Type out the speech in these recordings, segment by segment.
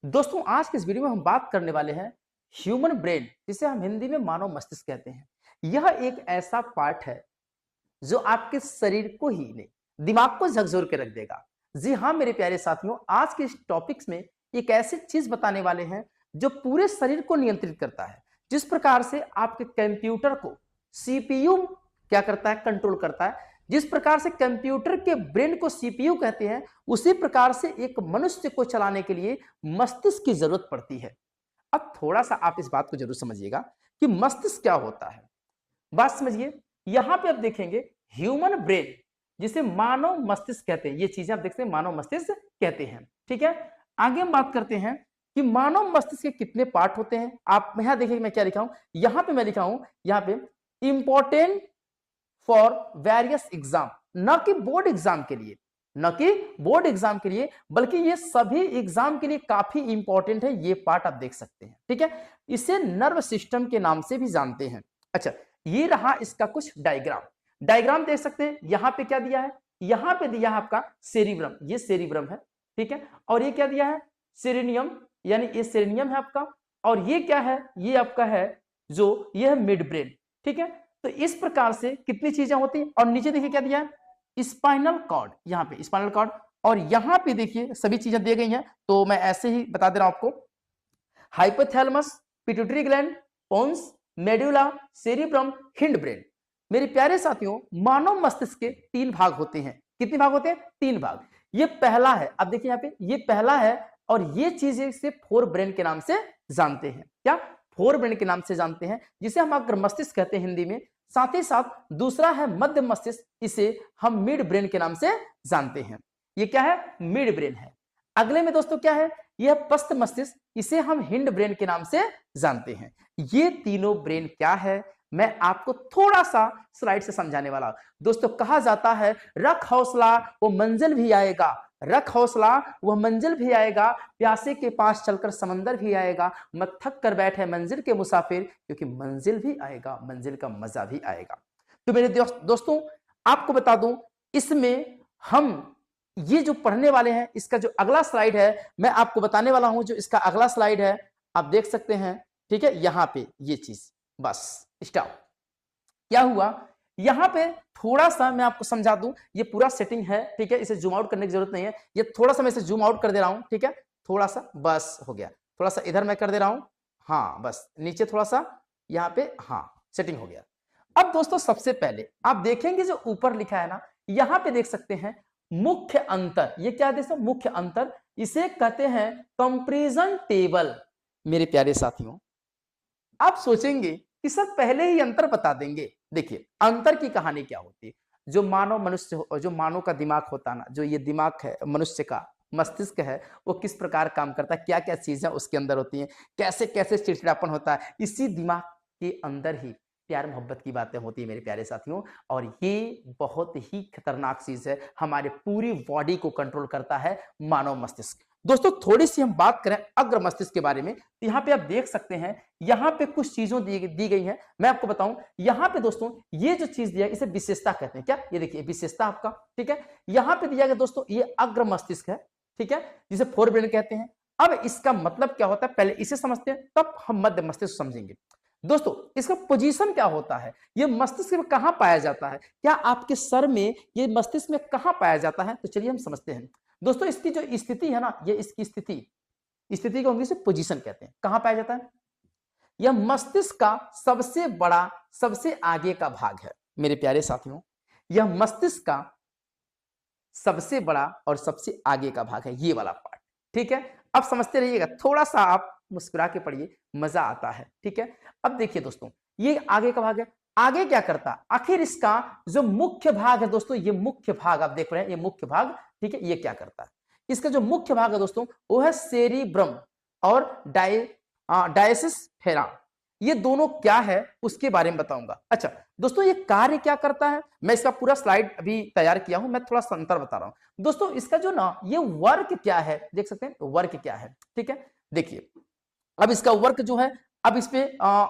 दोस्तों आज के इस वीडियो में हम बात करने वाले हैं ह्यूमन ब्रेन, जिसे हम हिंदी में मानव मस्तिष्क कहते हैं। यह एक ऐसा पार्ट है जो आपके शरीर को ही नहीं, दिमाग को झकझोर के रख देगा। जी हाँ मेरे प्यारे साथियों, आज के इस टॉपिक्स में एक ऐसी चीज बताने वाले हैं जो पूरे शरीर को नियंत्रित करता है। जिस प्रकार से आपके कंप्यूटर को सीपीयू क्या करता है, कंट्रोल करता है। जिस प्रकार से कंप्यूटर के ब्रेन को सीपीयू कहते हैं, उसी प्रकार से एक मनुष्य को चलाने के लिए मस्तिष्क की जरूरत पड़ती है। अब थोड़ा सा आप इस बात को जरूर समझिएगा कि मस्तिष्क क्या होता है। बात समझिए, यहां पे आप देखेंगे ह्यूमन ब्रेन, जिसे मानव मस्तिष्क कहते हैं। ये चीजें आप देखते हैं मानव मस्तिष्क कहते हैं। ठीक है, आगे हम बात करते हैं कि मानव मस्तिष्क के कितने पार्ट होते हैं। आप यहां देखिए मैं क्या लिखा हूं, यहां पे मैं लिखा हूं, यहां पे इंपॉर्टेंट फॉर वेरियस एग्जाम, न कि बोर्ड एग्जाम के लिए, न कि बोर्ड एग्जाम के लिए, बल्कि ये सभी एग्जाम के लिए काफी इंपॉर्टेंट है। ये पार्ट आप देख सकते हैं। ठीक है, इसे नर्व सिस्टम के नाम से भी जानते हैं। अच्छा, ये रहा इसका कुछ डायग्राम। डायग्राम देख सकते हैं। यहां पे क्या दिया है, यहां पे दिया है आपका सेरिब्रम, ये सेरिब्रम है। ठीक है, और ये क्या दिया है, सेरेनियम, यानी ये सेरेनियम है आपका। और ये क्या है, ये आपका है जो ये है मिड ब्रेन। ठीक है, तो इस प्रकार से कितनी चीजें होती हैं। और नीचे देखिए क्या दिया है, स्पाइनल कॉर्ड, यहाँ पे स्पाइनल कॉर्ड, और यहाँ पे देखिए सभी चीजें दी गई हैं। तो मैं ऐसे ही बता दे रहा हूं आपको, hypothalamus, pituitary gland, pons, medulla, cerebrum, hind brain. मेरे प्यारे साथियों, मानव मस्तिष्क के 3 भाग होते हैं। कितने भाग होते हैं, 3 भाग। ये पहला है, अब देखिए यहाँ पे ये पहला है, और ये चीजें से फोर ब्रेन के नाम से जानते हैं। क्या, फोर ब्रेन के नाम से जानते हैं, जिसे हम अगर मस्तिष्क कहते हैं हिंदी में। साथ ही साथ दूसरा है मध्य मस्तिष्क, इसे हम मिड ब्रेन के नाम से जानते हैं। ये क्या है, मिड ब्रेन है। अगले में दोस्तों क्या है, यह पश्च मस्तिष्क, इसे हम हिंड ब्रेन के नाम से जानते हैं। ये तीनों ब्रेन क्या है, मैं आपको थोड़ा सा स्लाइड से समझाने वाला हूं। दोस्तों कहा जाता है, रख हौसला वो मंजिल भी आएगा, रख हौसला वह मंजिल भी आएगा, प्यासे के पास चलकर समंदर भी आएगा, मत थक कर बैठे मंजिल के मुसाफिर, क्योंकि मंजिल भी आएगा, मंजिल का मजा भी आएगा। तो मेरे दोस्तों आपको बता दूं, इसमें हम ये जो पढ़ने वाले हैं, इसका जो अगला स्लाइड है मैं आपको बताने वाला हूं। जो इसका अगला स्लाइड है आप देख सकते हैं। ठीक है, यहां पे ये चीज, बस स्टॉप। क्या हुआ, यहां पे थोड़ा सा मैं आपको समझा दूं, ये पूरा सेटिंग है। ठीक है, इसे जूम आउट करने की जरूरत नहीं है, ये थोड़ा सा मैं इसे जूम आउट कर दे रहा हूं। ठीक है, थोड़ा सा, बस हो गया। थोड़ा सा इधर मैं कर दे रहा हूं, हाँ बस नीचे थोड़ा सा, यहाँ पे, हाँ सेटिंग हो गया। अब दोस्तों सबसे पहले आप देखेंगे जो ऊपर लिखा है ना, यहां पे देख सकते हैं मुख्य अंतर। ये क्या है दोस्तों, मुख्य अंतर, इसे कहते हैं कंपैरिजन टेबल। मेरे प्यारे साथियों, आप सोचेंगे कि सर पहले ही अंतर बता देंगे। देखिए अंतर की कहानी क्या होती है। जो मानव मनुष्य, जो मानव का दिमाग होता है ना, जो ये दिमाग है मनुष्य का, मस्तिष्क है, वो किस प्रकार काम करता है, क्या क्या चीजें उसके अंदर होती हैं, कैसे कैसे चिड़चिड़ापन होता है, इसी दिमाग के अंदर ही प्यार मोहब्बत की बातें होती है मेरे प्यारे साथियों। और ये बहुत ही खतरनाक चीज है, हमारे पूरी बॉडी को कंट्रोल करता है मानव मस्तिष्क। दोस्तों थोड़ी सी हम बात करें अग्र मस्तिष्क के बारे में, तो यहाँ पे आप देख सकते हैं, यहाँ पे कुछ चीजों दी गई हैं। मैं आपको बताऊं, यहाँ पे दोस्तों ये जो चीज दिया, इसे विशेषता कहते हैं। क्या, ये देखिए विशेषता आपका। ठीक है, यहाँ पे दिया गया दोस्तों, ये अग्र मस्तिष्क है। ठीक है, जिसे फोर ब्रेन कहते हैं। अब इसका मतलब क्या होता है, पहले इसे समझते हैं, तब हम मध्य मस्तिष्क समझेंगे। दोस्तों इसका पोजीशन क्या होता है, ये मस्तिष्क में कहां पाया जाता है, क्या आपके सर में, ये मस्तिष्क में कहां पाया जाता है, तो चलिए हम समझते हैं। दोस्तों इसकी जो स्थिति है ना, ये इसकी स्थिति को इंग्लिश में पोजीशन कहते हैं। कहां पाया जाता है, यह मस्तिष्क का सबसे बड़ा, सबसे आगे का भाग है। मेरे प्यारे साथियों, यह मस्तिष्क का सबसे बड़ा और सबसे आगे का भाग है, ये वाला पार्ट। ठीक है, अब समझते रहिएगा, थोड़ा सा आप मुस्कुरा के पढ़िए, मजा आता है। ठीक है, अब देखिए दोस्तों, ये आगे का भाग है। आगे क्या करता है, आखिर इसका जो मुख्य भाग है दोस्तों, ये मुख्य भाग आप देख रहे हैं, ये मुख्य भाग। ठीक है, ये क्या करता है, इसका जो मुख्य भाग है दोस्तों, वो है सेरिब्रम और डायसिसफेरा। ये दोनों क्या है उसके बारे में बताऊंगा। अच्छा दोस्तों, ये कार्य क्या करता है, मैं इसका पूरा स्लाइड अभी तैयार किया हूं, मैं थोड़ा सा अंतर बता रहा हूं। दोस्तों इसका जो ना ये वर्क क्या है, देख सकते हैं वर्क क्या है। ठीक है, देखिए अब इसका वर्क जो है, अब इस पे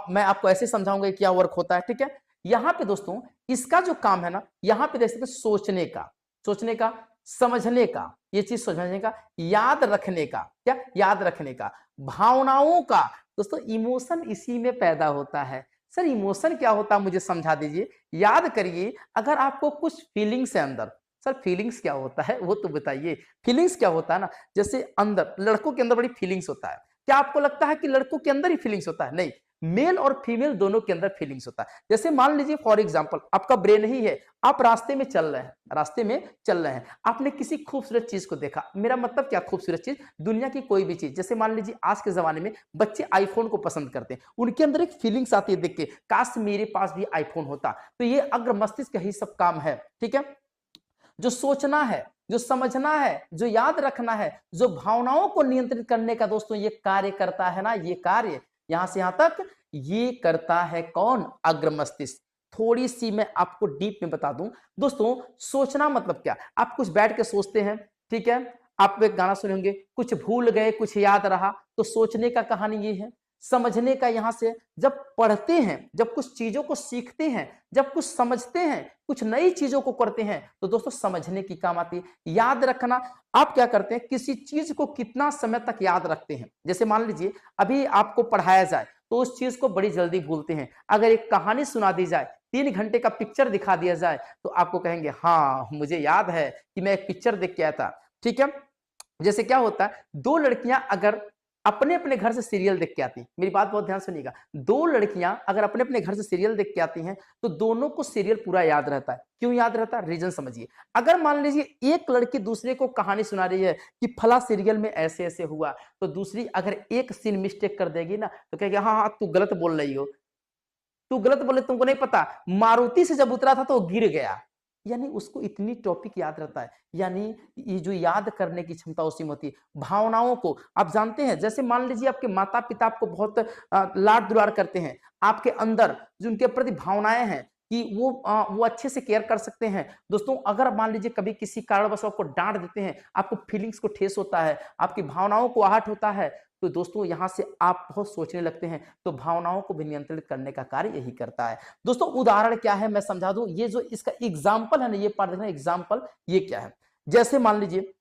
मैं आपको ऐसे समझाऊंगा क्या वर्क होता है। ठीक है, यहां पे दोस्तों इसका जो काम है ना, यहां पे देख सकते हैं सोचने का, समझने का, ये चीज समझने का, याद रखने का, क्या याद रखने का, भावनाओं का। दोस्तों इमोशन इसी में पैदा होता है। सर इमोशन क्या होता है मुझे समझा दीजिए। याद करिए, अगर आपको कुछ फीलिंग्स है अंदर, सर फीलिंग्स क्या होता है वो तो बताइए। फीलिंग्स क्या होता है ना, जैसे अंदर लड़कों के अंदर बड़ी फीलिंग्स होता है। क्या आपको लगता है कि लड़कों के अंदर ही फीलिंग्स होता है? नहीं, मेल और फीमेल दोनों के अंदर फीलिंग्स होता है। जैसे मान लीजिए फॉर एग्जांपल आपका ब्रेन ही है, आप रास्ते में चल रहे हैं, रास्ते में चल रहे हैं, आपने किसी खूबसूरत चीज को देखा। मेरा मतलब क्या खूबसूरत चीज, दुनिया की कोई भी चीज। जैसे मान लीजिए आज के जमाने में बच्चे आईफोन को पसंद करते हैं, उनके अंदर एक फीलिंग्स आती है देख के, काश मेरे पास भी आईफोन होता। तो ये अग्र मस्तिष्क का ही सब काम है, ठीक है। जो सोचना है, जो समझना है, जो याद रखना है, जो भावनाओं को नियंत्रित करने का दोस्तों ये कार्य करता है ना, ये कार्य यहां से यहां तक ये करता है कौन? अग्र मस्तिष्क। थोड़ी सी मैं आपको डीप में बता दूं दोस्तों, सोचना मतलब क्या, आप कुछ बैठ के सोचते हैं, ठीक है, आप एक गाना सुने होंगे, कुछ भूल गए कुछ याद रहा, तो सोचने का कहानी ये है। समझने का यहां से जब पढ़ते हैं, जब कुछ चीजों को सीखते हैं, जब कुछ समझते हैं, कुछ नई चीजों को करते हैं, तो दोस्तों समझने की काम आती है। याद रखना, आप क्या करते हैं, किसी चीज को कितना समय तक याद रखते हैं। जैसे मान लीजिए अभी आपको पढ़ाया जाए तो उस चीज को बड़ी जल्दी भूलते हैं। अगर एक कहानी सुना दी जाए, 3 घंटे का पिक्चर दिखा दिया जाए, तो आपको कहेंगे हाँ मुझे याद है कि मैं एक पिक्चर देख के आया था, ठीक है। जैसे क्या होता है, दो लड़कियां अगर अपने अपने घर से सीरियल देख के आती, मेरी बात बहुत ध्यान सुनिएगा, दो लड़कियां अगर अपने अपने घर से सीरियल देख के आती हैं तो दोनों को सीरियल पूरा याद रहता है। क्यों याद रहता है? रीजन समझिए। अगर मान लीजिए एक लड़की दूसरे को कहानी सुना रही है कि फला सीरियल में ऐसे ऐसे हुआ, तो दूसरी अगर एक सीन मिस्टेक कर देगी ना, तो कहेगी हाँ हाँ तू गलत बोल रही हो, तू गलत बोले, तुमको नहीं पता मारुति से जब उतरा था तो गिर गया। यानी उसको इतनी टॉपिक याद रहता है। यानी ये जो याद करने की क्षमता उसी में होती है। भावनाओं को आप जानते हैं, जैसे मान लीजिए आपके माता पिता आपको बहुत लाड दुलार करते हैं, आपके अंदर जो उनके प्रति भावनाएं हैं कि वो अच्छे से केयर कर सकते हैं। दोस्तों अगर मान लीजिए कभी किसी कारणवश आपको डांट देते हैं, आपको फीलिंग्स को ठेस होता है, आपकी भावनाओं को आहट होता है, तो दोस्तों यहां से आप बहुत सोचने लगते हैं। तो भावनाओं को भी नियंत्रित करने का कार्य यही करता है। दोस्तों उदाहरण क्या है मैं समझा दूं, ये जो इसका एग्जाम्पल है ना, ये पार्ट देखना एग्जाम्पल ये क्या है। जैसे मान लीजिए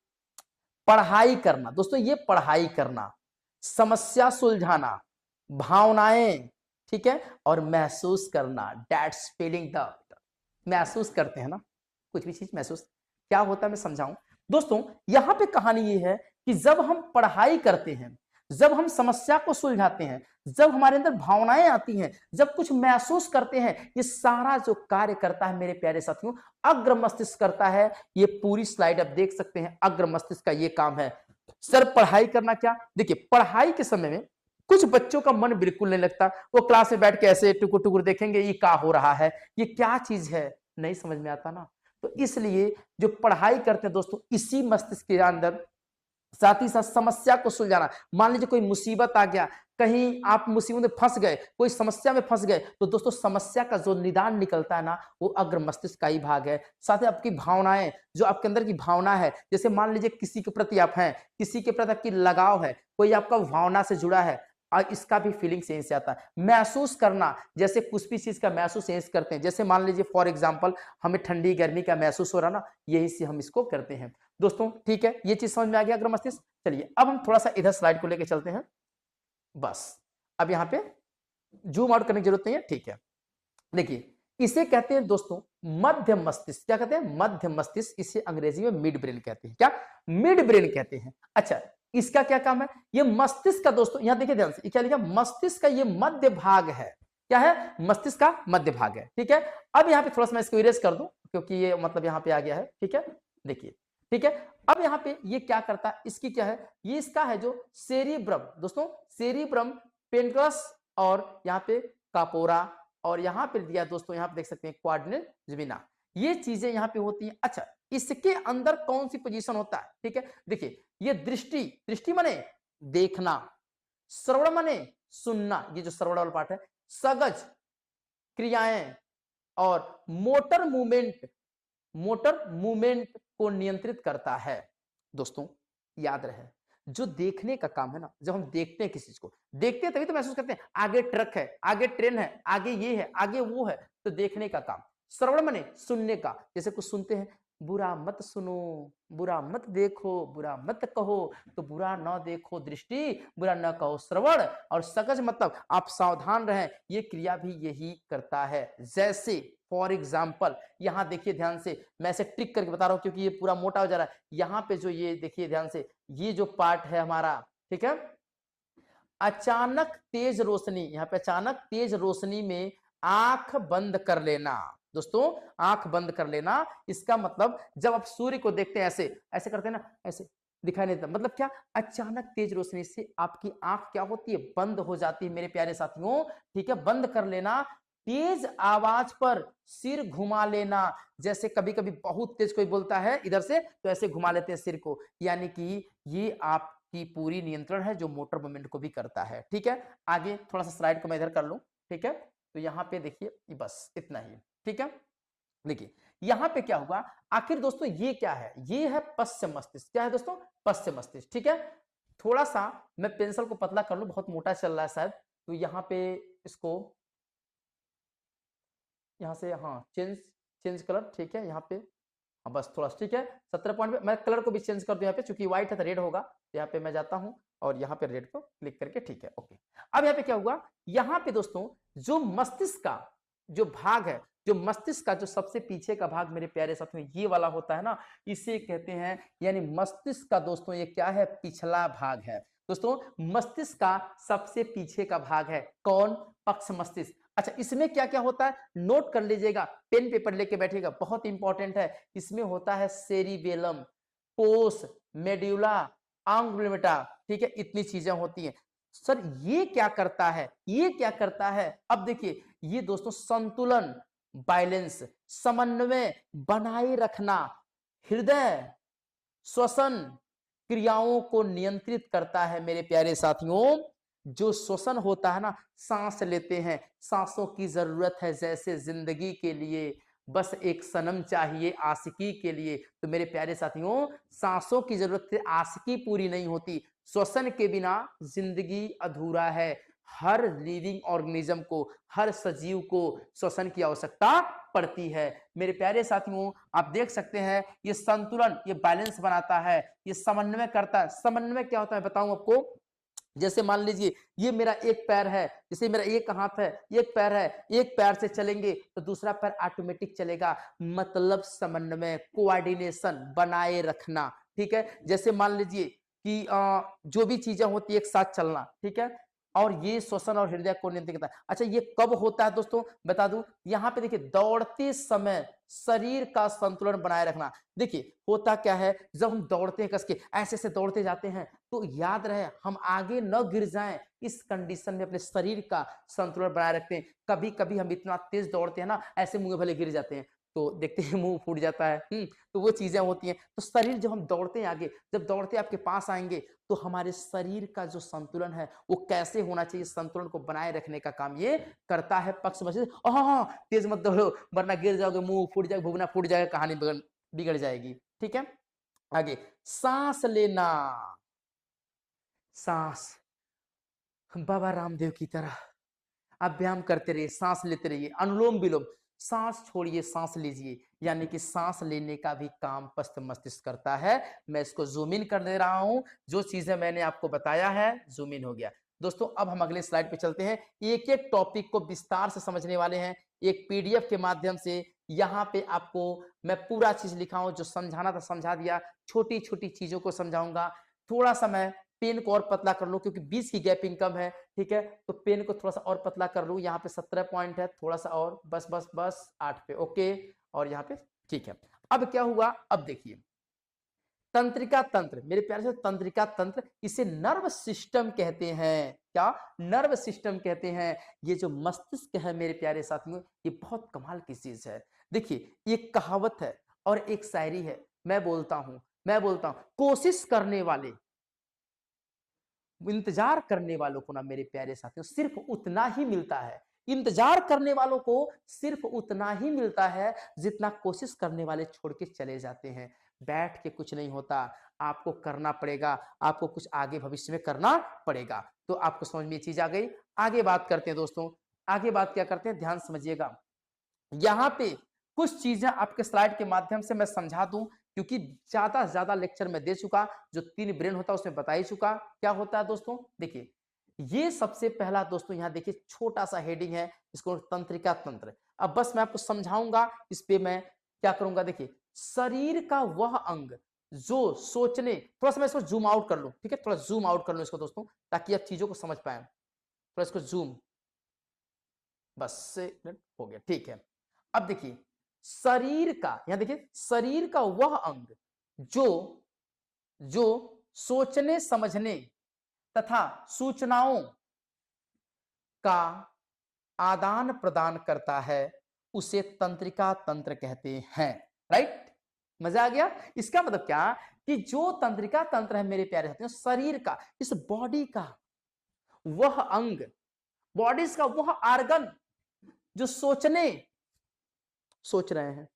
पढ़ाई करना, दोस्तों ये पढ़ाई करना, समस्या सुलझाना, भावनाएं, ठीक है, और महसूस करना, दैट्स फीलिंग द, महसूस करते हैं ना कुछ भी चीज महसूस क्या होता है मैं समझाऊं। दोस्तों यहां पे कहानी ये है कि जब हम पढ़ाई करते हैं, जब हम समस्या को सुलझाते हैं, जब हमारे अंदर भावनाएं आती हैं, जब कुछ महसूस करते हैं, ये सारा जो कार्य करता है मेरे प्यारे साथियों, अग्र मस्तिष्क करता है। ये पूरी स्लाइड आप देख सकते हैं, अग्र मस्तिष्क का ये काम है। सर पढ़ाई करना क्या, देखिए पढ़ाई के समय में कुछ बच्चों का मन बिल्कुल नहीं लगता, वो क्लास में बैठ के ऐसे टुकुर टुकुर देखेंगे, ये क्या हो रहा है, ये क्या चीज है, नहीं समझ में आता ना। तो इसलिए जो पढ़ाई करते हैं दोस्तों, इसी मस्तिष्क के अंदर साथ ही साथ समस्या को सुलझाना। मान लीजिए कोई मुसीबत आ गया, कहीं आप मुसीबत में फंस गए, कोई समस्या में फंस गए, तो दोस्तों समस्या का जो निदान निकलता है ना, वो अग्र मस्तिष्क का ही भाग है। साथ ही आपकी भावनाएं, जो आपके अंदर की भावना है, जैसे मान लीजिए किसी के प्रति आप हैं, किसी के प्रति आपकी लगाव है, कोई आपका भावना से जुड़ा है, और इसका भी फीलिंग यहीं से आता है। महसूस करना, जैसे कुछ भी चीज का महसूस यहीं से करते हैं। जैसे मान लीजिए फॉर एग्जाम्पल हमें ठंडी गर्मी का महसूस हो रहा ना, यही से हम इसको करते हैं। दोस्तों ठीक है, ये चीज समझ में आ गया अग्र मस्तिष्क। चलिए अब हम थोड़ा सा इधर स्लाइड को लेके चलते हैं। बस अब यहाँ पे जूम आउट करने की जरूरत नहीं है, ठीक है। देखिए इसे कहते हैं दोस्तों मध्य मस्तिष्क। क्या कहते हैं? मध्य मस्तिष्क। इसे अंग्रेजी में मिड ब्रेन कहते हैं। क्या? मिड ब्रेन कहते हैं। अच्छा इसका क्या काम है? ये मस्तिष्क का दोस्तों, यहां देखिए ध्यान से, क्या लिखा? मस्तिष्क का ये मध्य भाग है। क्या है? मस्तिष्क का मध्य भाग है, ठीक है। अब यहाँ पे थोड़ा सा मैं इसको इरेज कर दूं, क्योंकि ये मतलब यहाँ पे आ गया है, ठीक है। देखिए ठीक है, अब यहाँ पे ये क्या करता है, इसकी क्या है, ये इसका है जो सेरिब्रम, दोस्तों सेरिब्रम, पेंट्रस, और यहाँ पे कापोरा, और यहाँ पे दिया दोस्तों, यहाँ पे देख सकते हैं क्वाड्रिनल जुबिना, ये चीजें यहाँ पे होती हैं। अच्छा इसके अंदर कौन सी पोजीशन होता है, ठीक है। देखिए ये दृष्टि, दृष्टि माने देखना, श्रवण माने सुनना, ये जो श्रवण वाला पार्ट है, सगज क्रियाएं, और मोटर मूवमेंट, मोटर मूवमेंट को नियंत्रित करता है। दोस्तों याद रहे, जो देखने का काम है ना, जब हम देखते हैं किसी चीज को, देखते हैं तभी तो महसूस करते हैं, आगे ट्रक है, आगे ट्रेन है, आगे ये है, आगे वो है, तो देखने का काम। श्रवण माने सुनने का, जैसे कुछ सुनते हैं, बुरा मत सुनो, बुरा मत देखो, बुरा मत कहो, तो बुरा न देखो दृष्टि, बुरा न कहो श्रवण, और सकज मतलब आप सावधान रहें, ये क्रिया भी यही करता है। जैसे फॉर एग्जाम्पल यहाँ देखिए ध्यान से, मैं ऐसे ट्रिक करके बता रहा हूं क्योंकि ये पूरा मोटा हो जा रहा है। यहाँ पे जो ये देखिए ध्यान से, ये जो पार्ट है हमारा, ठीक है, अचानक तेज रोशनी, यहाँ पे अचानक तेज रोशनी में आंख बंद कर लेना। दोस्तों आंख बंद कर लेना, इसका मतलब जब आप सूर्य को देखते हैं ऐसे ऐसे करते हैं ना, ऐसे दिखाई नहीं देता, मतलब क्या, अचानक तेज रोशनी से आपकी आंख क्या होती है, बंद हो जाती है मेरे प्यारे साथियों, ठीक है, बंद कर लेना। तेज आवाज पर सिर घुमा लेना, जैसे कभी कभी बहुत तेज कोई बोलता है इधर से तो ऐसे घुमा लेते हैं सिर को, यानी कि ये आपकी पूरी नियंत्रण है जो मोटर मूवमेंट को भी करता है। ठीक है, आगे थोड़ा सा स्लाइड को मैं इधर कर लूं, ठीक है, तो यहाँ पे देखिए बस इतना ही, ठीक है। देखिए यहां पे क्या हुआ, आखिर दोस्तों ये क्या है, ये है पश्च मस्तिष्क। क्या है दोस्तों, पश्च मस्तिष्क, ठीक है। थोड़ा सा मैं पेंसिल को पतला कर लूं, बहुत मोटा चल रहा है शायद, तो यहाँ पे इसको यहाँ से, हाँ चेंज चेंज कलर, ठीक है, यहाँ पे हाँ बस थोड़ा, ठीक है, 17 पॉइंट पे मैं कलर को भी चेंज कर दूं, यहाँ पे चूंकि व्हाइट है तो रेड होगा, तो यहाँ पे मैं जाता हूं और यहाँ पे रेड को क्लिक करके, ठीक है, ओके। अब यहाँ पे क्या हुआ, यहाँ पे दोस्तों जो मस्तिष्क का जो भाग है, जो मस्तिष्क का जो सबसे पीछे का भाग मेरे प्यारे साथियों ये वाला होता है ना, इसे कहते हैं, यानी मस्तिष्क का दोस्तों ये क्या है, पिछला भाग है। दोस्तों मस्तिष्क का सबसे पीछे का भाग है कौन, पक्ष मस्तिष्क। अच्छा इसमें क्या क्या होता है, नोट कर लीजिएगा, पेन पेपर लेके बैठिएगा, बहुत इंपॉर्टेंट है। इसमें होता है सेरिबेलम, पोस, मेड्यूला, आंगुलेटा, ठीक है, इतनी चीजें होती हैं। सर ये क्या करता है, ये क्या करता है, अब देखिए ये दोस्तों संतुलन, बैलेंस, समन्वय बनाए रखना, हृदय, श्वसन क्रियाओं को नियंत्रित करता है मेरे प्यारे साथियों। जो श्वसन होता है ना, सांस लेते हैं, सांसों की जरूरत है जैसे जिंदगी के लिए, बस एक सनम चाहिए आशिकी के लिए। तो मेरे प्यारे साथियों सांसों की जरूरत से आशिकी पूरी नहीं होती, श्वसन के बिना जिंदगी अधूरा है। हर लिविंग ऑर्गेनिज्म को, हर सजीव को श्वसन की आवश्यकता पड़ती है। मेरे प्यारे साथियों आप देख सकते हैं ये संतुलन, ये बैलेंस बनाता है, ये समन्वय करता है। समन्वय क्या होता है बताऊं आपको, जैसे मान लीजिए ये मेरा एक पैर है, जैसे मेरा एक हाथ है, एक पैर है, एक पैर से चलेंगे तो दूसरा पैर ऑटोमेटिक चलेगा, मतलब समन्वय, कोऑर्डिनेशन बनाए रखना, ठीक है। जैसे मान लीजिए कि जो भी चीजें होती है एक साथ चलना, ठीक है, और ये श्वसन और हृदय को नियंत्रित करता है। अच्छा ये कब होता है दोस्तों बता दूं, यहाँ पे देखिए दौड़ते समय शरीर का संतुलन बनाए रखना। देखिए होता क्या है, जब हम दौड़ते हैं कसके ऐसे ऐसे दौड़ते जाते हैं, तो याद रहे हम आगे न गिर जाएं, इस कंडीशन में अपने शरीर का संतुलन बनाए रखते हैं। कभी कभी हम इतना तेज दौड़ते हैं ना, ऐसे मुंह भले गिर जाते हैं, तो देखते हैं मुंह फूट जाता है, तो वो चीजें होती हैं। तो शरीर जब हम दौड़ते हैं आगे, जब दौड़ते आपके पास आएंगे, तो हमारे शरीर का जो संतुलन है वो कैसे होना चाहिए, संतुलन को बनाए रखने का काम ये करता है पक्ष मस्तिष्क। हाँ तेज मत दौड़ो वरना गिर जाओगे, मुंह फूट जाएगा, भुगना फूट जाएगा, कहानी बिगड़ जाएगी, ठीक है। आगे सांस लेना, सांस बाबा रामदेव की तरह आप व्यायाम करते रहिए, सांस लेते रहिए, अनुलोम विलोम, सांस छोड़िए सांस लीजिए, यानी कि सांस लेने का भी काम पश्च मस्तिष्क करता है। मैं इसको जूम इन कर दे रहा हूं, जो चीजें मैंने आपको बताया है जूम इन हो गया। दोस्तों अब हम अगले स्लाइड पे चलते हैं, एक एक टॉपिक को विस्तार से समझने वाले हैं एक पीडीएफ के माध्यम से। यहाँ पे आपको मैं पूरा चीज लिखा हूं, जो समझाना था समझा दिया, छोटी छोटी चीजों को समझाऊंगा। थोड़ा सा मैं पेन को और पतला कर लूं क्योंकि बीच की गैपिंग कम है, ठीक है, तो पेन को थोड़ा सा और पतला कर लूं। यहाँ पे 17 पॉइंट है, थोड़ा सा और, बस बस बस 8 पे, ओके, और यहाँ पे ठीक है। अब क्या हुआ, अब देखिए तंत्रिका तंत्र, मेरे प्यारे से तंत्रिका तंत्र, इसे नर्व सिस्टम कहते हैं। क्या, नर्व सिस्टम कहते हैं। ये जो मस्तिष्क है मेरे प्यारे साथियों, ये बहुत कमाल की चीज है। देखिए एक कहावत है और एक शायरी है, मैं बोलता हूं कोशिश करने वाले, इंतजार करने वालों को ना मेरे प्यारे साथियों सिर्फ उतना ही मिलता है, इंतजार करने वालों को सिर्फ उतना ही मिलता है जितना कोशिश करने वाले छोड़ के चले जाते हैं। बैठ के कुछ नहीं होता, आपको करना पड़ेगा, आपको कुछ आगे भविष्य में करना पड़ेगा। तो आपको समझ में ये चीज आ गई। आगे बात करते हैं दोस्तों, आगे बात क्या करते हैं, ध्यान समझिएगा। यहाँ पे कुछ चीजें आपके स्लाइड के माध्यम से मैं समझा दूं, क्योंकि ज्यादा से ज्यादा लेक्चर में दे चुका, जो 3 ब्रेन होता है उसमें बता ही चुका क्या होता है दोस्तों। देखिए ये सबसे पहला दोस्तों यहाँ देखिए छोटा सा हेडिंग है, इसको तंत्रिका तंत्र। अब बस मैं आपको समझाऊंगा, इस पे मैं क्या करूंगा। देखिए शरीर का वह अंग जो सोचने, थोड़ा सा मैं इसको जूम आउट कर लूं, ठीक है, थोड़ा जूम आउट कर लूं इसको दोस्तों, ताकि आप चीजों को समझ पाए। थोड़ा इसको जूम, बस से हो गया, ठीक है। अब देखिए शरीर का, यहां देखिए शरीर का वह अंग जो जो सोचने समझने तथा सूचनाओं का आदान प्रदान करता है, उसे तंत्रिका तंत्र कहते हैं। राइट, मजा आ गया। इसका मतलब क्या कि जो तंत्रिका तंत्र है मेरे प्यारे साथियों, शरीर का, इस बॉडी का वह अंग, बॉडीज का वह आर्गन जो सोच रहे हैं,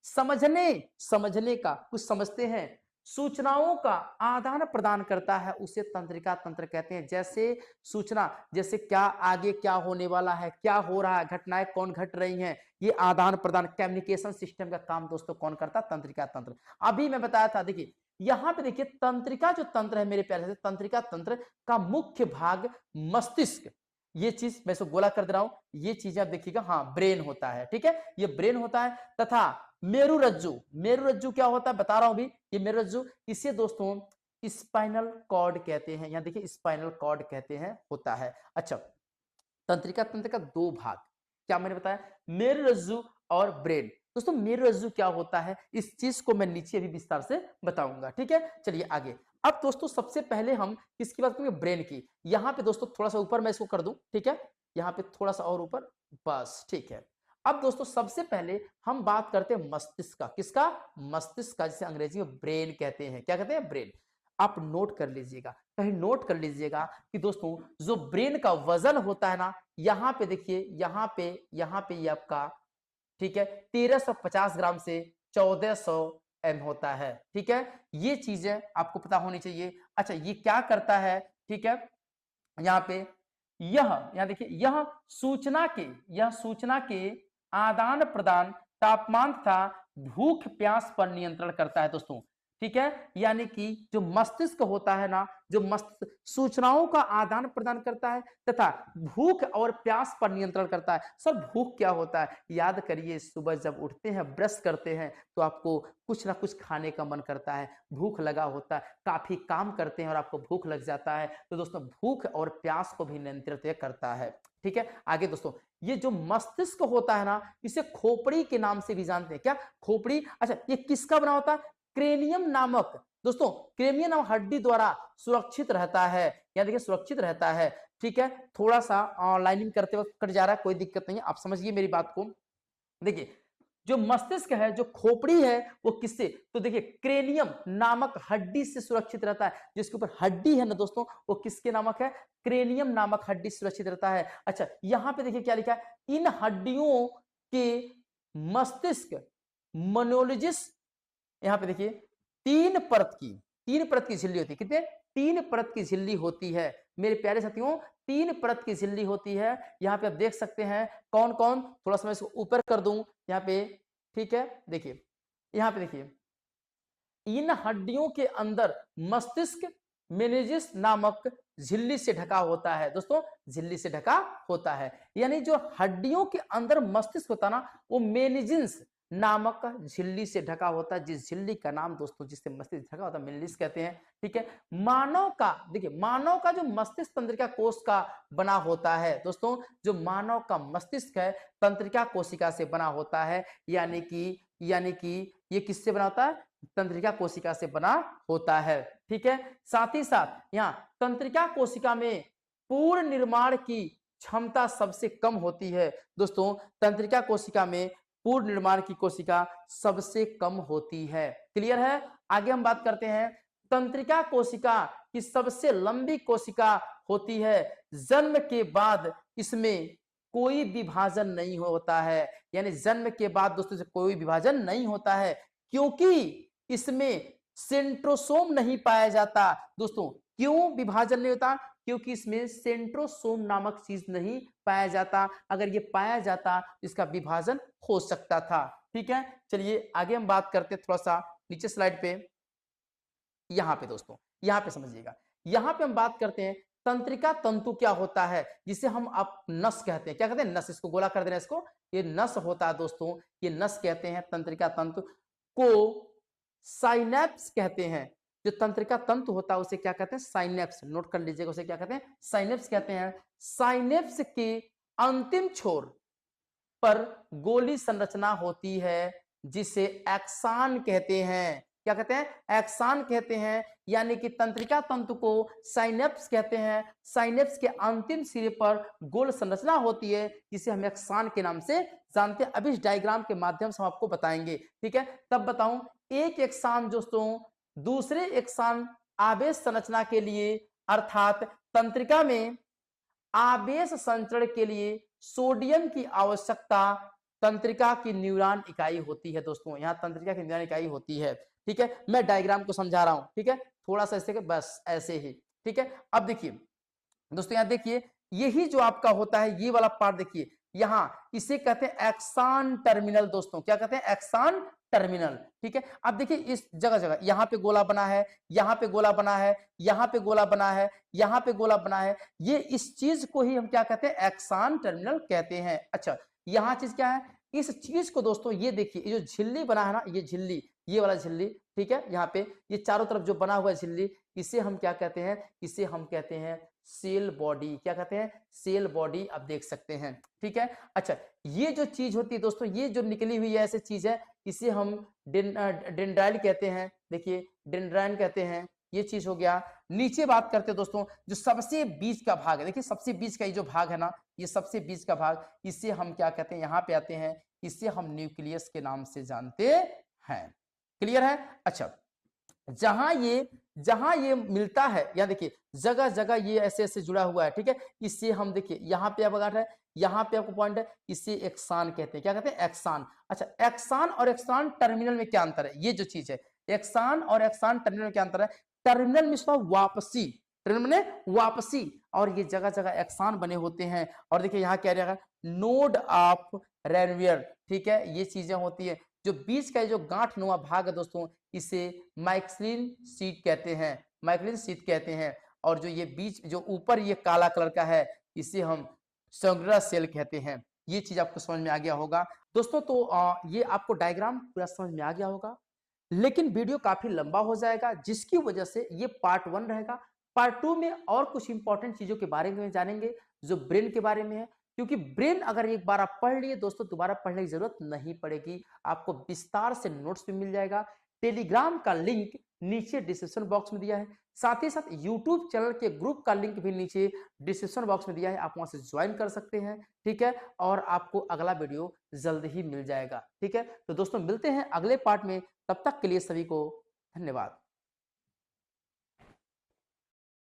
समझने का, कुछ समझते हैं, सूचनाओं का आदान प्रदान करता है, उसे तंत्रिका तंत्र कहते हैं। जैसे सूचना, जैसे क्या आगे क्या होने वाला है, क्या हो रहा है, घटनाएं कौन घट रही हैं, ये आदान प्रदान, कम्युनिकेशन सिस्टम का काम दोस्तों कौन करता, तंत्रिका तंत्र। अभी मैं बताया था, देखिए यहां पे देखिए तंत्रिका जो तंत्र है मेरे प्यारे से, तंत्रिका तंत्र का मुख्य भाग मस्तिष्क, ये चीज मैं इसको गोला कर दे रहा हूं, ये चीज आप देखिएगा, हाँ ब्रेन होता है, ठीक है, ये ब्रेन होता है। तथा मेरुरज्जु, मेरुरज्जु क्या होता है बता रहा हूं भी, ये मेरुरज्जु, इसे दोस्तों स्पाइनल कॉर्ड कहते हैं, यहां देखिए स्पाइनल कॉर्ड कहते हैं, होता है। अच्छा, तंत्रिका तंत्र का 2 भाग, क्या मैंने बताया, मेरुरज्जु और ब्रेन। दोस्तों मेरुरज्जु क्या होता है, इस चीज को मैं नीचे अभी विस्तार से बताऊंगा, ठीक है। चलिए आगे। अब दोस्तों सबसे पहले हम किसकी बात करेंगे, ब्रेन की। यहां पे दोस्तों थोड़ा सा ऊपर मैं इसको कर दूं, ठीक है, यहां पे थोड़ा सा और ऊपर, बस ठीक है। अब दोस्तों सबसे पहले हम बात करते हैं मस्तिष्क का, किसका, मस्तिष्क का, जिसे अंग्रेजी में ब्रेन कहते हैं। क्या कहते हैं, ब्रेन। आप नोट कर लीजिएगा, कहीं नोट कर लीजिएगा कि दोस्तों जो ब्रेन का वजन होता है ना, यहां पे देखिए, यहां पे ये आपका, ठीक है, 1350 ग्राम से 1400 एम होता है, ठीक है, ये चीजें आपको पता होनी चाहिए। अच्छा ये क्या करता है, ठीक है, यहाँ पे यहां देखिए, यह सूचना के आदान प्रदान, तापमान तथा भूख प्यास पर नियंत्रण करता है दोस्तों, ठीक है। यानी कि जो मस्तिष्क होता है ना, जो मस्तिष्क सूचनाओं का आदान प्रदान करता है तथा भूख और प्यास पर नियंत्रण करता है। सर भूख क्या होता है, याद करिए, सुबह जब उठते हैं, ब्रश करते हैं, तो आपको कुछ ना कुछ खाने का मन करता है, भूख लगा होता है, काफी काम करते हैं और आपको भूख लग जाता है, तो दोस्तों भूख और प्यास को भी नियंत्रित करता है, ठीक है। आगे दोस्तों, ये जो मस्तिष्क होता है ना, इसे खोपड़ी के नाम से भी जानते हैं। क्या, खोपड़ी। अच्छा ये किसका बना होता है, क्रेनियम नामक, दोस्तों क्रेनियम नामक हड्डी द्वारा सुरक्षित रहता है, या देखिए सुरक्षित रहता है, ठीक है। थोड़ा सा लाइनिंग करते वक्त कट जा रहा है, कोई दिक्कत नहीं है, आप समझिए मेरी बात को। देखिए जो मस्तिष्क है, जो खोपड़ी है, वो किससे, तो देखिए क्रेनियम नामक हड्डी से सुरक्षित रहता है। जिसके ऊपर हड्डी है ना दोस्तों, वो किसके नामक है, क्रेनियम नामक हड्डी सुरक्षित रहता है। अच्छा यहां पे देखिए क्या लिखा है, इन हड्डियों के मस्तिष्क मोनोलॉजिस, यहां पे देखिए 3 परत की झिल्ली होती है, कितने, 3 परत की झिल्ली होती है मेरे प्यारे साथियों, 3 परत की झिल्ली होती है। यहां पे आप देख सकते हैं कौन कौन, थोड़ा सा मैं इसको ऊपर कर दूं यहाँ पे, ठीक है। देखिए यहां पे देखिए, इन हड्डियों के अंदर मस्तिष्क मेनिजिस नामक झिल्ली से ढका होता है दोस्तों, झिल्ली से ढका होता है। यानी जो हड्डियों के अंदर मस्तिष्क होता है ना, वो मेनिजिन्स नामक झिल्ली से ढका होता है, जिस झिल्ली का नाम दोस्तों, जिससे मस्तिष्क ढका होता है, मेनिजिस कहते हैं, ठीक है। मानव का, देखिए मानव का जो मस्तिष्क तंत्रिका कोश का बना होता है दोस्तों, जो मानव का मस्तिष्क है तंत्रिका कोशिका से बना होता है। यानी कि ये किससे बना होता है, तंत्रिका कोशिका से बना होता है, ठीक है। साथ ही साथ यहाँ तंत्रिका कोशिका में पूर्ण निर्माण की क्षमता सबसे कम होती है दोस्तों, तंत्रिका कोशिका में पूर्ण निर्माण की कोशिका सबसे कम होती है। क्लियर है। आगे हम बात करते हैं, तंत्रिका कोशिका की सबसे लंबी कोशिका होती है, जन्म के बाद इसमें कोई विभाजन नहीं होता है। यानी जन्म के बाद दोस्तों से कोई विभाजन नहीं होता है, क्योंकि इसमें सेंट्रोसोम नहीं पाया जाता दोस्तों। क्यों विभाजन नहीं होता, क्योंकि इसमें सेंट्रोसोम नामक चीज नहीं पाया जाता, अगर ये पाया जाता इसका विभाजन हो सकता था, ठीक है, चलिए आगे हम बात करते हैं थोड़ा सा नीचे स्लाइड पे। यहाँ पे दोस्तों, यहाँ पे समझिएगा, यहाँ पे हम बात करते हैं तंत्रिका तंतु क्या होता है, जिसे हम आप नस कहते हैं। क्या कहते हैं? नस। इसको गोला कर देना इसको, ये नस होता है दोस्तों, ये नस कहते हैं तंत्रिका तंतु को। साइनेप्स कहते हैं। जो तंत्रिका तंतु होता है उसे क्या कहते हैं? साइनेप्स। नोट कर लीजिएगा, उसे क्या कहते हैं? साइनेप्स कहते हैं। साइनेप्स के अंतिम छोर पर गोली संरचना होती है जिसे एक्सान कहते हैं। क्या कहते हैं? एक्सान कहते हैं। यानी कि तंत्रिका तंतु को साइनेप्स कहते हैं। साइनेप्स के अंतिम सिरे पर गोल संरचना होती है जिसे हम एक्सान के नाम से जानते हैं। अभी इस डायग्राम के माध्यम से हम आपको बताएंगे, ठीक है? तब बताऊं, एक एक्सान दोस्तों दूसरे एक्सान आवेश संरचना के लिए अर्थात तंत्रिका में आवेश संचरण के लिए सोडियम की आवश्यकता तंत्रिका की न्यूरॉन इकाई होती है दोस्तों। यहां तंत्रिका की न्यूरॉन इकाई होती है, ठीक है? मैं डायग्राम को समझा रहा हूं, ठीक है? थोड़ा सा ऐसे बस ऐसे ही, ठीक है? अब देखिए दोस्तों, यहां देखिए, यही जो आपका होता है ये वाला पार्ट देखिए, यहां इसे कहते हैं एक्सान टर्मिनल दोस्तों। क्या कहते हैं? एक्सान टर्मिनल, ठीक है? अब देखिए इस जगह जगह यहां पे गोला बना है, यहां पे गोला बना है, यहां पे गोला बना है, यहां पे गोला बना है। ये इस चीज को ही हम क्या कहते हैं? एक्सान टर्मिनल कहते हैं। अच्छा, यहां चीज क्या है? इस चीज को दोस्तों ये देखिए, ये जो झिल्ली बना है ना, ये झिल्ली, ये वाला झिल्ली, ठीक है? यहाँ पे ये चारों तरफ जो बना हुआ है झिल्ली, इसे हम क्या कहते हैं? इसे हम कहते हैं सेल बॉडी। क्या कहते हैं? Cell body. आप देख सकते हैं, ठीक है? अच्छा, ये जो चीज होती है दोस्तों, ये जो निकली हुई है ऐसी चीज है, इसे हम डेंड्राइल कहते हैं। देखिए डेंड्राइन कहते हैं, ये चीज हो गया। नीचे बात करते हैं दोस्तों, जो सबसे बीच का भाग है, देखिए सबसे बीच का ये जो भाग है ना, ये सबसे बीच का भाग, इसे हम क्या कहते हैं? यहाँ पे आते हैं, इसे हम न्यूक्लियस के नाम से जानते हैं। क्लियर है? अच्छा, जहां ये मिलता है, या देखिए जगह जगह ये ऐसे ऐसे जुड़ा हुआ है, ठीक है? इससे हम देखिए यहाँ पे आप है, यहाँ पे आपको पॉइंट है, इसे एक्सान कहते हैं। क्या कहते हैं? एक्सान। अच्छा, एक्सान और एक्सान टर्मिनल में क्या अंतर है? ये जो चीज है, एक्सान और एक्सान टर्मिनल में क्या अंतर है? टर्मिनल में वापसी, टर्मिनल में वापसी, और ये जगह जगह एक्सान बने होते हैं। और देखिए यहाँ क्या रहेगा? नोड ऑफ रेनवियर, ठीक है? ये चीजें होती है। जो बीच का जो गांठ नुमा भाग है दोस्तों, इसे माइक्लिन शीट कहते हैं, माइक्लिन शीट कहते हैं। और जो ये बीच जो ऊपर ये काला कलर का है, इसे हम संग्रा सेल कहते हैं। ये चीज आपको समझ में आ गया होगा दोस्तों। तो ये आपको डायग्राम पूरा समझ में आ गया होगा, लेकिन वीडियो काफी लंबा हो जाएगा, जिसकी वजह से ये पार्ट 1 रहेगा। पार्ट 2 में और कुछ इंपॉर्टेंट चीजों के बारे में जानेंगे, जो ब्रेन के बारे में है। क्योंकि ब्रेन अगर एक बार आप पढ़ लिए दोस्तों, दोबारा पढ़ने की जरूरत नहीं पड़ेगी। आपको विस्तार से नोट्स भी मिल जाएगा। टेलीग्राम का लिंक नीचे डिस्क्रिप्शन बॉक्स में दिया है, साथ ही साथ यूट्यूब चैनल के ग्रुप का लिंक भी नीचे डिस्क्रिप्शन बॉक्स में दिया है, आप वहां से ज्वाइन कर सकते हैं, ठीक है? और आपको अगला वीडियो जल्द ही मिल जाएगा, ठीक है? तो दोस्तों मिलते हैं अगले पार्ट में, तब तक के लिए सभी को धन्यवाद।